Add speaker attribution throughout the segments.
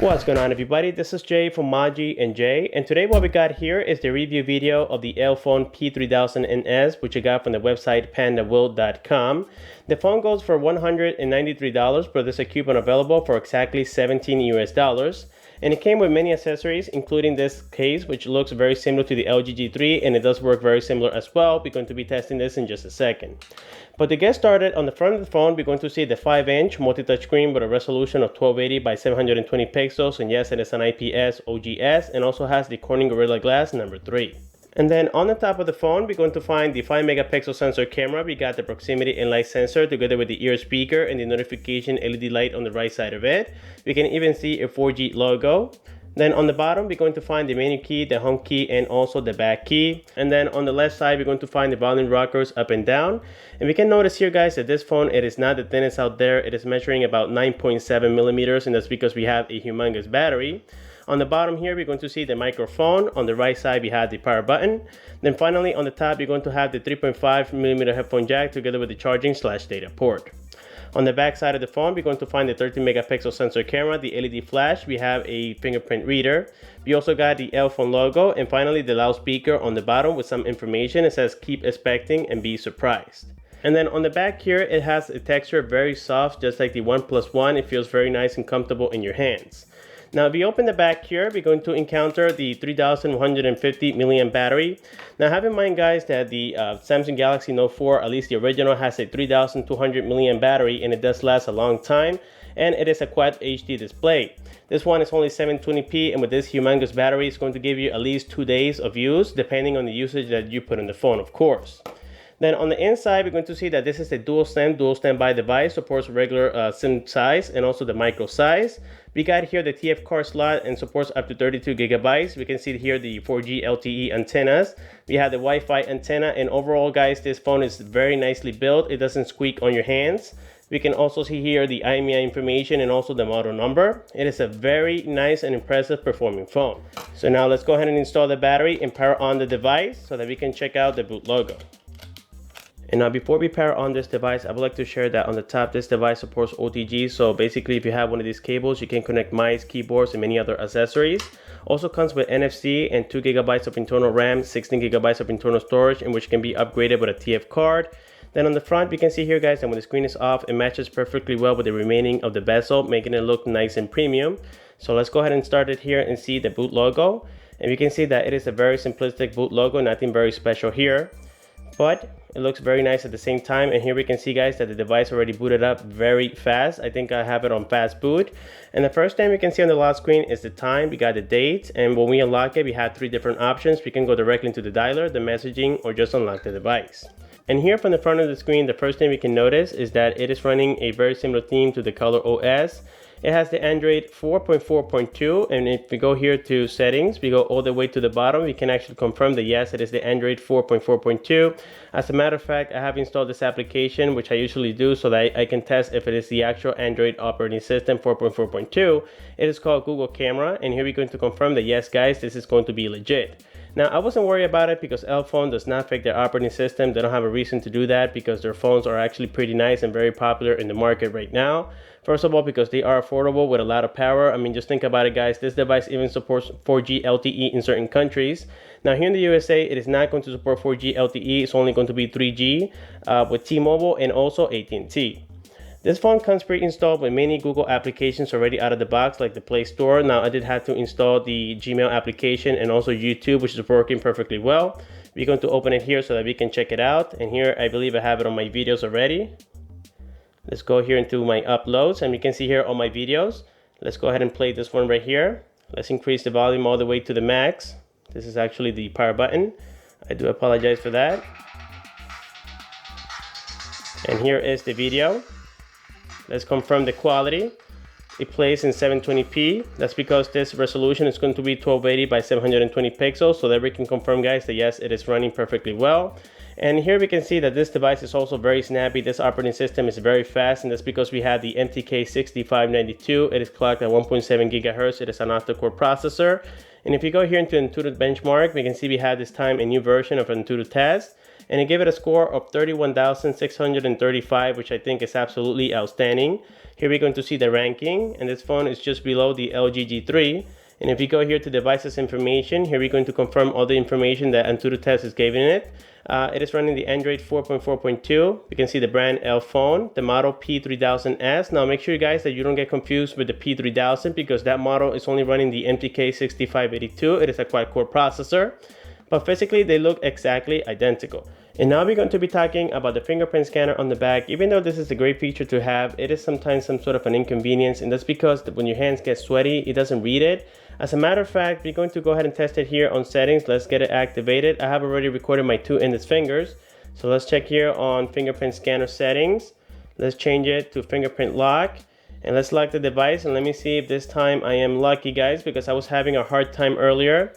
Speaker 1: What's going on, everybody? This is Jay from Maji and Jay, and today what we got here is the review video of the Elephone P3000S, which I got from the website pandawill.com. The phone goes for $193, but there's a coupon available for exactly $17 US. And it came with many accessories, including this case, which looks very similar to the LG G3, and it does work very similar as well. We're going to be testing this in just a second. But to get started, on the front of the phone, we're going to see the 5-inch multi-touch screen with a resolution of 1280 by 720 pixels. And yes, it is an IPS OGS, and also has the Corning Gorilla Glass number 3. And then on the top of the phone, we're going to find the 5-megapixel sensor camera. We got the proximity and light sensor together with the ear speaker and the notification LED light on the right side of it. We can even see a 4G logo. Then on the bottom, we're going to find the menu key, the home key, and also the back key. And then on the left side, we're going to find the volume rockers up and down. And we can notice here, guys, that this phone, it is not the thinnest out there. It is measuring about 9.7 millimeters, and that's because we have a humongous battery. On the bottom here, we're going to see the microphone. On the right side, we have the power button. Then finally, on the top, you're going to have the 3.5 millimeter headphone jack together with the charging/data port. On the back side of the phone, we're going to find the 13 megapixel sensor camera, the LED flash. We have a fingerprint reader. We also got the Elephone logo, and finally the loudspeaker on the bottom with some information. It says keep expecting and be surprised. And then on the back here, it has a texture very soft, just like the OnePlus One. It feels very nice and comfortable in your hands. Now, if you open the back here, we're going to encounter the 3150 milliamp battery. Now, have in mind, guys, that the Samsung Galaxy Note 4, at least the original, has a 3200 milliamp battery, and it does last a long time, and it is a Quad HD display. This one is only 720p, and with this humongous battery, it's going to give you at least 2 days of use, depending on the usage that you put on the phone, of course. Then on the inside, we're going to see that this is a dual standby device, supports regular SIM size and also the micro size. We got here the TF card slot and supports up to 32 gigabytes. We can see here the 4G LTE antennas. We have the Wi-Fi antenna, and overall, guys, this phone is very nicely built. It doesn't squeak on your hands. We can also see here the IMEI information and also the model number. It is a very nice and impressive performing phone. So now let's go ahead and install the battery and power on the device so that we can check out the boot logo. And now before we power on this device, I would like to share that on the top, this device supports OTG. So basically, if you have one of these cables, you can connect mice, keyboards, and many other accessories. Also comes with NFC and 2 gigabytes of internal RAM, 16 gigabytes of internal storage, and which can be upgraded with a TF card. Then on the front, we can see here, guys, that when the screen is off, it matches perfectly well with the remaining of the bezel, making it look nice and premium. So let's go ahead and start it here and see the boot logo. And we can see that it is a very simplistic boot logo, nothing very special here. But it looks very nice at the same time. And here we can see, guys, that the device already booted up very fast. I think I have it on fast boot. And the first thing we can see on the lock screen is the time. We got the date, and when we unlock it, we have 3 different options. We can go directly into the dialer, the messaging, or just unlock the device. And here from the front of the screen, the first thing we can notice is that it is running a very similar theme to the Color OS. It has the Android 4.4.2, and if we go here to settings, we go all the way to the bottom, we can actually confirm that yes, it is the Android 4.4.2. As a matter of fact, I have installed this application, which I usually do, so that I can test if it is the actual Android operating system 4.4.2. It is called Google Camera, and here we're going to confirm that yes, guys, this is going to be legit. Now, I wasn't worried about it because Elephone does not fake their operating system. They don't have a reason to do that because their phones are actually pretty nice and very popular in the market right now. First of all, because they are affordable with a lot of power. I mean, just think about it, guys. This device even supports 4G LTE in certain countries. Now, here in the USA, it is not going to support 4G LTE. It's only going to be 3G with T-Mobile and also at&t. This phone comes pre-installed with many Google applications already out of the box, like the Play Store. Now, I did have to install the Gmail application and also YouTube, which is working perfectly well. We're going to open it here so that we can check it out. And here, I believe I have it on my videos already. Let's go here into my uploads, and we can see here all my videos. Let's go ahead and play this one right here. Let's increase the volume all the way to the max. This is actually the power button. I do apologize for that. And here is the video. Let's confirm the quality. It plays in 720p. That's because this resolution is going to be 1280 by 720 pixels, so that we can confirm, guys, that yes, it is running perfectly well. And here we can see that this device is also very snappy. This operating system is very fast, and that's because we have the MTK6592. It is clocked at 1.7 gigahertz. It is an Octacore processor. And if you go here into Antutu benchmark, we can see we have this time a new version of Antutu test. and it gave it a score of 31,635, which I think is absolutely outstanding. Here we're going to see the ranking, and this phone is just below the LG G3. And if you go here to devices information, here we're going to confirm all the information that AnTuTu Test is giving it. It is running the Android 4.4.2. You can see the brand Elephone, the model P3000S. Now make sure you guys that you don't get confused with the P3000 because that model is only running the MTK6592. It is a quad-core processor, but physically they look exactly identical. And now we're going to be talking about the fingerprint scanner on the back. Even though this is a great feature to have, it is sometimes some sort of an inconvenience, and that's because when your hands get sweaty, it doesn't read it. As a matter of fact, we're going to go ahead and test it here on settings. Let's get it activated. I have already recorded my 2 index fingers. So let's check here on fingerprint scanner settings. Let's change it to fingerprint lock. And let's lock the device. And let me see if this time I am lucky, guys, because I was having a hard time earlier.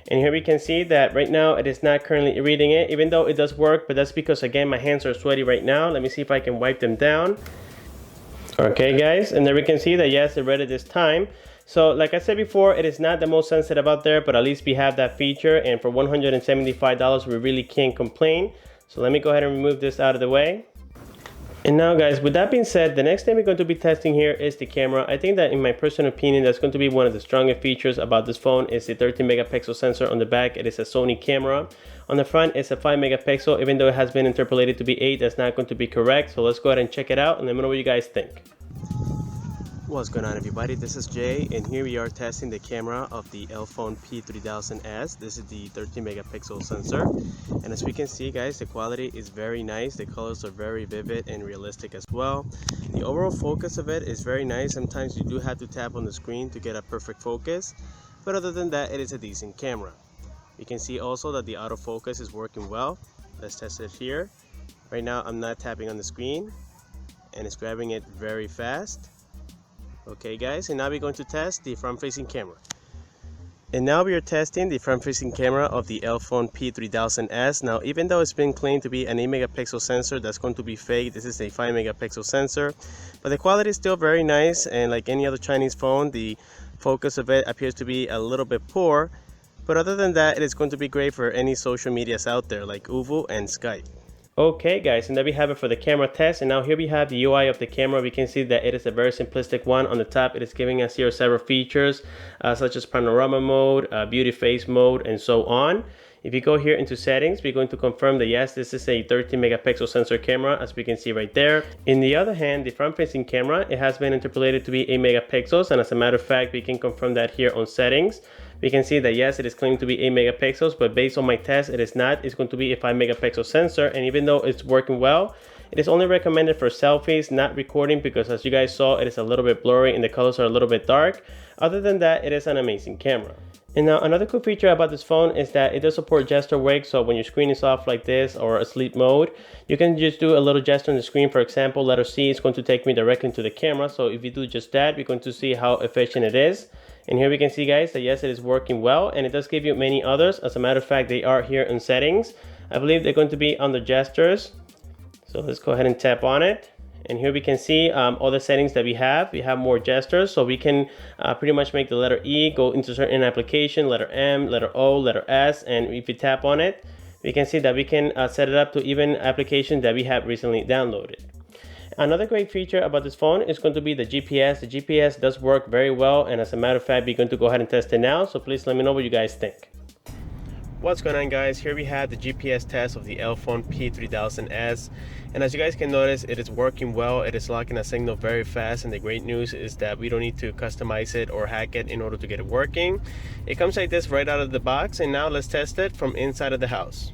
Speaker 1: And here we can see that right now it is not currently reading it, even though it does work, but that's because, again, my hands are sweaty right now. Let me see if I can wipe them down. Okay, guys, and there we can see that, yes, it read it this time. So like I said before, it is not the most sensitive out there, but at least we have that feature, and for $175 we really can't complain. So let me go ahead and remove this out of the way. And now, guys, with that being said, the next thing we're going to be testing here is the camera. I think that, in my personal opinion, that's going to be one of the strongest features about this phone is the 13 megapixel sensor on the back. It is a Sony camera. On the front, it's a 5 megapixel. Even though it has been interpolated to be 8, that's not going to be correct. So let's go ahead and check it out and let me know what you guys think. What's going on, everybody? This is Jay, and here we are testing the camera of the Elephone P3000S. This is the 13 megapixel sensor, and as we can see, guys, the quality is very nice. The colors are very vivid and realistic as well. The overall focus of it is very nice. Sometimes you do have to tap on the screen to get a perfect focus, but other than that, it is a decent camera. You can see also that the autofocus is working well. Let's test it here. Right now I'm not tapping on the screen, and it's grabbing it very fast. Okay, guys, and now we're going to test the front-facing camera. And now we are testing the front-facing camera of the Elephone P3000S. Now, even though it's been claimed to be an 8 megapixel sensor, that's going to be fake. This is a 5 megapixel sensor, but the quality is still very nice, and like any other Chinese phone, the focus of it appears to be a little bit poor, but other than that, it is going to be great for any social medias out there like Uvu and Skype. Okay, guys, and there we have it for the camera test. And now here we have the UI of the camera. We can see that it is a very simplistic one. On the top, it is giving us here several features such as panorama mode, beauty face mode, and so on. If you go here into settings, we're going to confirm that yes, this is a 13 megapixel sensor camera, as we can see right there. In the other hand, the front-facing camera, it has been interpolated to be 8 megapixels, and as a matter of fact, we can confirm that here on settings. We can see that yes, it is claimed to be 8 megapixels, but based on my test, it is not. It's going to be a 5 megapixel sensor, and even though it's working well, it is only recommended for selfies, not recording, because as you guys saw, it is a little bit blurry and the colors are a little bit dark. Other than that, it is an amazing camera. And now another cool feature about this phone is that it does support gesture wake. So when your screen is off like this or asleep mode, you can just do a little gesture on the screen. For example, letter C is going to take me directly to the camera. So if you do just that, we're going to see how efficient it is. And here we can see, guys, that yes, it is working well, and it does give you many others. As a matter of fact, they are here in settings. I believe they're going to be under gestures. So let's go ahead and tap on it. And here we can see all the settings that we have. We have more gestures, so we can pretty much make the letter E go into certain application, letter M, letter O, letter S, and if you tap on it, we can see that we can set it up to even applications that we have recently downloaded. Another great feature about this phone is going to be the GPS. The GPS does work very well, and as a matter of fact, we're going to go ahead and test it now, so please let me know what you guys think. What's going on, guys? Here we have the GPS test of the Elephone P3000S, and as you guys can notice, it is working well. It is locking a signal very fast, and the great news is that we don't need to customize it or hack it in order to get it working. It comes like this right out of the box, and now let's test it from inside of the house.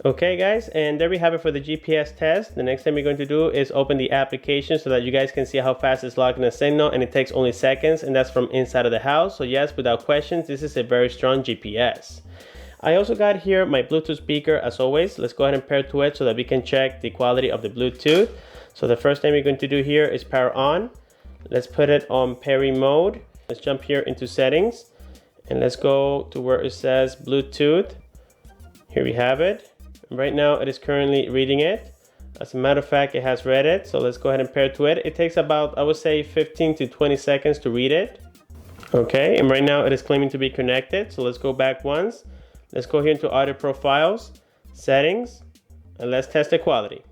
Speaker 1: Okay, guys, and there we have it for the GPS test. The next thing we're going to do is open the application so that you guys can see how fast it's locking a signal, and it takes only seconds, and that's from inside of the house. So yes, without questions, this is a very strong GPS. I also got here my Bluetooth speaker as always. Let's go ahead and pair to it so that we can check the quality of the Bluetooth. So the first thing we're going to do here is power on. Let's put it on pairing mode. Let's jump here into settings, and let's go to where it says Bluetooth. Here we have it. Right now it is currently reading it. As a matter of fact, it has read it. So let's go ahead and pair to it. It takes about, I would say, 15 to 20 seconds to read it. Okay, and right now it is claiming to be connected. So let's go back once. Let's go here into audio profiles, settings, and let's test the quality.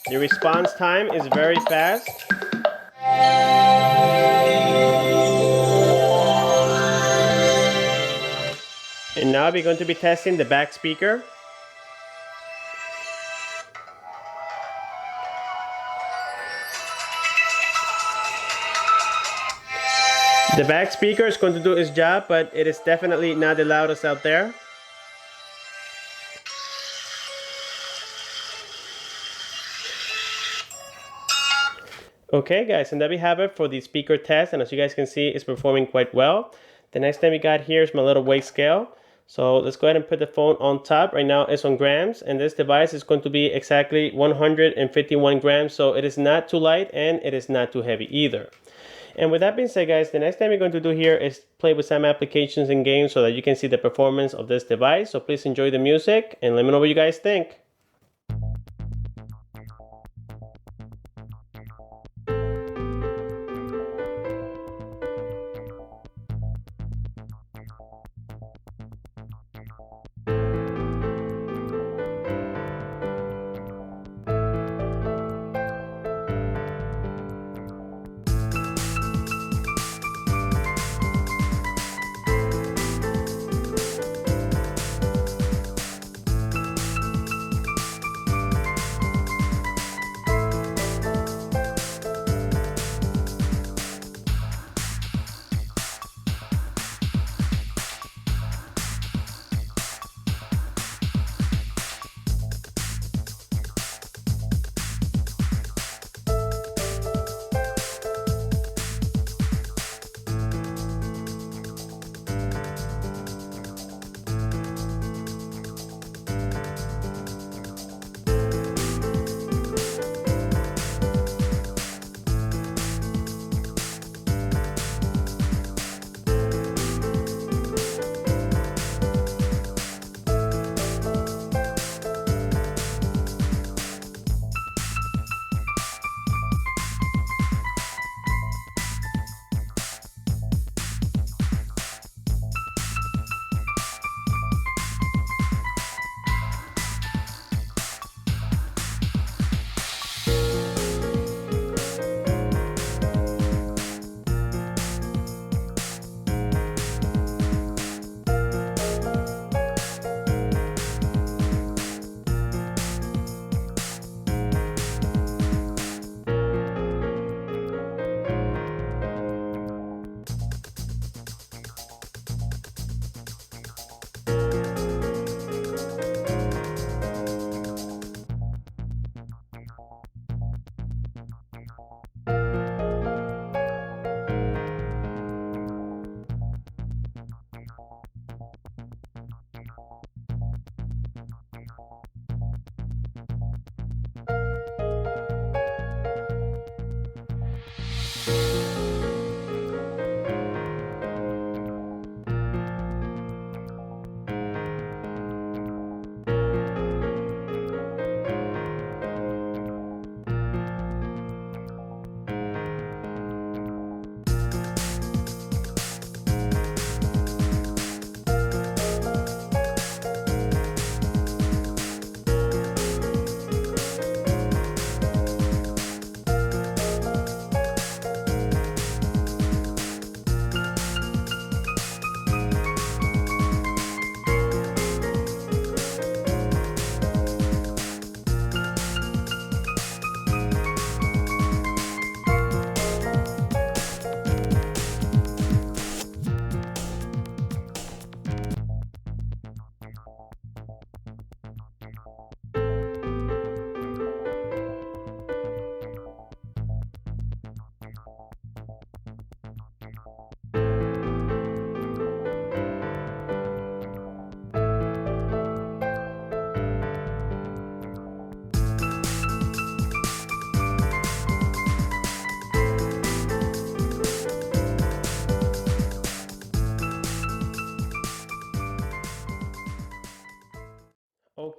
Speaker 1: The response time is very fast. And now we're going to be testing the back speaker. The back speaker is going to do its job, but it is definitely not the loudest out there. Okay guys, and there we have it for the speaker test, and as you guys can see, it's performing quite well. The next thing we got here is my little weight scale. So let's go ahead and put the phone on top. Right now it's on grams, and this device is going to be exactly 151 grams, so it is not too light and it is not too heavy either. And with that being said guys, the next thing we're going to do here is play with some applications and games so that you can see the performance of this device. So please enjoy the music and let me know what you guys think.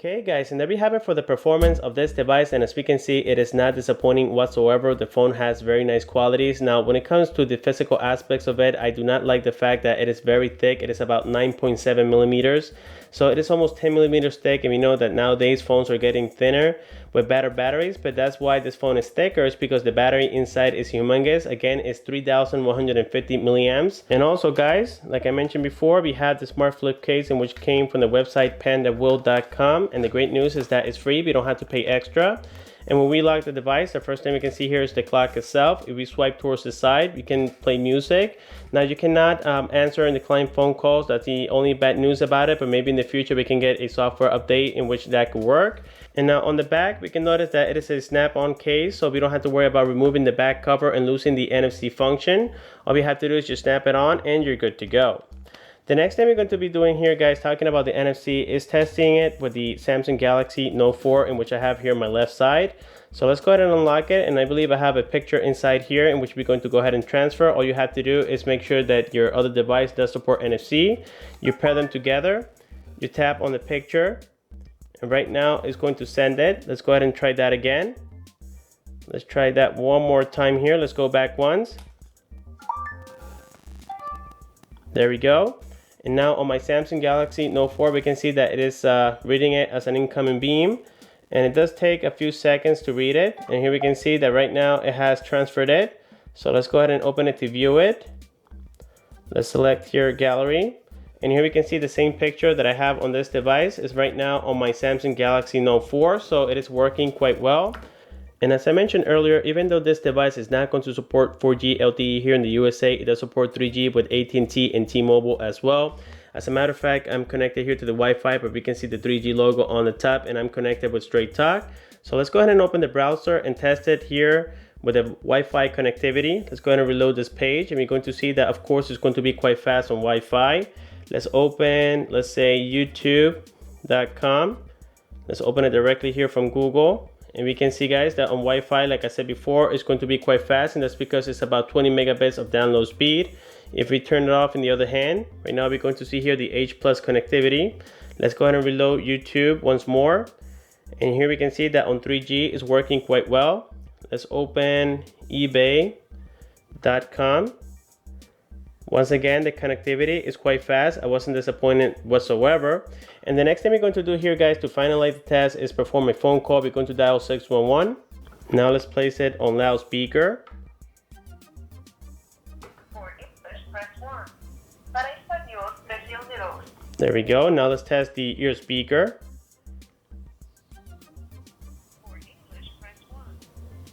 Speaker 1: Okay guys, and there we have it for the performance of this device, and as we can see, it is not disappointing whatsoever. The phone has very nice qualities. Now when it comes to the physical aspects of it, I do not like the fact that it is very thick. It is about 9.7 millimeters, so it is almost 10 millimeters thick, and we know that nowadays phones are getting thinner with better batteries, but that's why this phone is thicker, is because the battery inside is humongous. Again, it's 3150 milliamps. And also guys, like I mentioned before, we have the smart flip case, in which came from the website pandawill.com, and the great news is that it's free. We don't have to pay extra. And when we lock the device, the first thing we can see here is the clock itself. If we swipe towards the side, we can play music. Now you cannot answer and decline phone calls. That's the only bad news about it, but maybe in the future we can get a software update in which that could work. And now on the back, we can notice that it is a snap-on case, so we don't have to worry about removing the back cover and losing the NFC function. All we have to do is just snap it on and you're good to go. The next thing we're going to be doing here, guys, talking about the NFC, is testing it with the Samsung Galaxy Note 4, in which I have here on my left side. So let's go ahead and unlock it, and I believe I have a picture inside here in which we're going to go ahead and transfer. All you have to do is make sure that your other device does support NFC. You pair them together, you tap on the picture, and right now it's going to send it. Let's go ahead and try that again. Let's try that one more time here. Let's go back once. There we go. And now on my Samsung Galaxy Note 4, we can see that it is reading it as an incoming beam. And it does take a few seconds to read it. And here we can see that right now it has transferred it. So let's go ahead and open it to view it. Let's select here gallery. And here we can see the same picture that I have on this device is right now on my Samsung Galaxy Note 4. So it is working quite well. And as I mentioned earlier, even though this device is not going to support 4G LTE here in the USA, it does support 3G with at&t and T-Mobile as well. As a matter of fact, I'm connected here to the Wi-Fi, but we can see the 3G logo on the top, and I'm connected with Straight Talk. So let's go ahead and open the browser and test it here with the Wi-Fi connectivity. Let's go ahead and reload this page, and we're going to see that, of course, it's going to be quite fast on Wi-Fi. Let's open, let's say, youtube.com. Let's open it directly here from Google. And we can see, guys, that on Wi-Fi, like I said before, it's going to be quite fast, and that's because it's about 20 megabits of download speed. If we turn it off in the other hand, right now we're going to see here the H+ connectivity. Let's go ahead and reload YouTube once more. And here we can see that on 3G is working quite well. Let's open ebay.com. Once again, the connectivity is quite fast. I wasn't disappointed whatsoever. And the next thing we're going to do here, guys, to finalize the test is perform a phone call. We're going to dial 611. Now let's place it on loudspeaker.
Speaker 2: For English, press 1. Para español, presione 2.
Speaker 1: There we go. Now let's test the ear speaker.
Speaker 2: For English, press 1.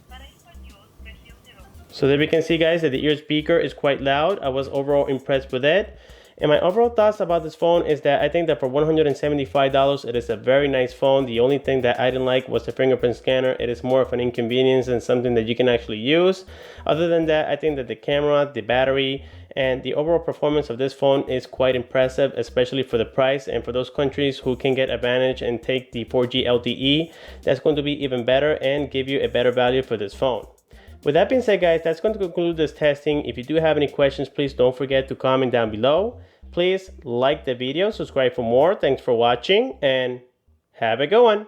Speaker 2: Para español, presione 2.
Speaker 1: So there we can see, guys, that the ear speaker is quite loud. I was overall impressed with it. And my overall thoughts about this phone is that I think that for $175, it is a very nice phone. The only thing that I didn't like was the fingerprint scanner. It is more of an inconvenience than something that you can actually use. Other than that, I think that the camera, the battery, and the overall performance of this phone is quite impressive, especially for the price. And for those countries who can get advantage and take the 4G LTE, that's going to be even better and give you a better value for this phone. With that being said, guys, that's going to conclude this testing. If you do have any questions, please don't forget to comment down below. Please like the video, subscribe for more. Thanks for watching, and have a good one.